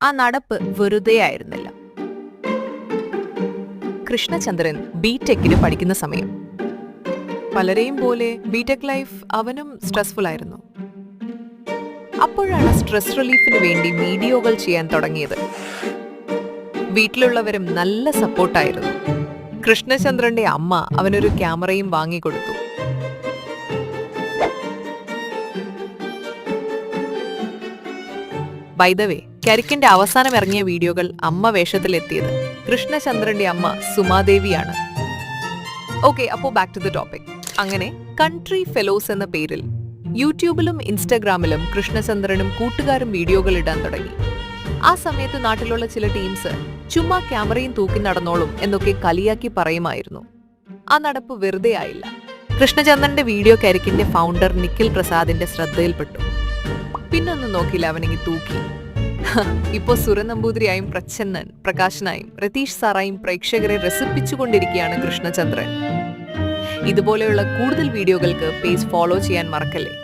ആ നടപ്പ് വെറുതെ ആയിരുന്നില്ല. കൃഷ്ണചന്ദ്രൻ ബിടെക്കിന് പഠിക്കുന്ന സമയം. പലരെയും പോലെ ബിടെക് ലൈഫ് അവനും സ്ട്രെസ്ഫുൾ ആയിരുന്നു. അപ്പോഴാണ് സ്ട്രെസ് റിലീഫിന് വേണ്ടി വീഡിയോകൾ ചെയ്യാൻ തുടങ്ങിയത്. വീട്ടിലുള്ളവരും നല്ല സപ്പോർട്ടായിരുന്നു. കൃഷ്ണചന്ദ്രന്റെ അമ്മ അവനൊരു ക്യാമറയും വാങ്ങിക്കൊടുത്തു. ബൈ ദ വേ, കരിക്കിന്റെ അവസാനം ഇറങ്ങിയ വീഡിയോകൾ അമ്മ വേഷത്തിലെത്തിയത് കൃഷ്ണചന്ദ്രന്റെ അമ്മ സുമാദേവിയാണ്. ഓക്കെ, അപ്പോ ബാക്ക് ടു ദ ടോപ്പിക്. അങ്ങനെ കൺട്രി ഫെലോസ് എന്ന പേരിൽ യൂട്യൂബിലും ഇൻസ്റ്റഗ്രാമിലും കൃഷ്ണചന്ദ്രനും കൂട്ടുകാരും വീഡിയോകൾ ഇടാൻ തുടങ്ങി. ആ സമയത്ത് നാട്ടിലുള്ള ചില ടീംസ് ചുമ്മാ ക്യാമറയും തൂക്കി നടന്നോളും എന്നൊക്കെ കളിയാക്കി പറയുമായിരുന്നു. ആ നടപ്പ് വെറുതെ ആയില്ല. കൃഷ്ണചന്ദ്രന്റെ വീഡിയോ കരിക്കിന്റെ ഫൗണ്ടർ നിഖിൽ പ്രസാദിന്റെ ശ്രദ്ധയിൽപ്പെട്ടു. പിന്നൊന്നും നോക്കിയില്ല, അവനെങ്കിൽ തൂക്കി. ഇപ്പോ സുരനമ്പൂതിരിയായും പ്രച്ഛന്നൻ, പ്രകാശനായും രതീഷ് സാറായും പ്രേക്ഷകരെ രസിപ്പിച്ചുകൊണ്ടിരിക്കുകയാണ് കൃഷ്ണചന്ദ്രൻ. ഇതുപോലെയുള്ള കൂടുതൽ വീഡിയോകൾക്ക് പേജ് ഫോളോ ചെയ്യാൻ മറക്കല്ലേ.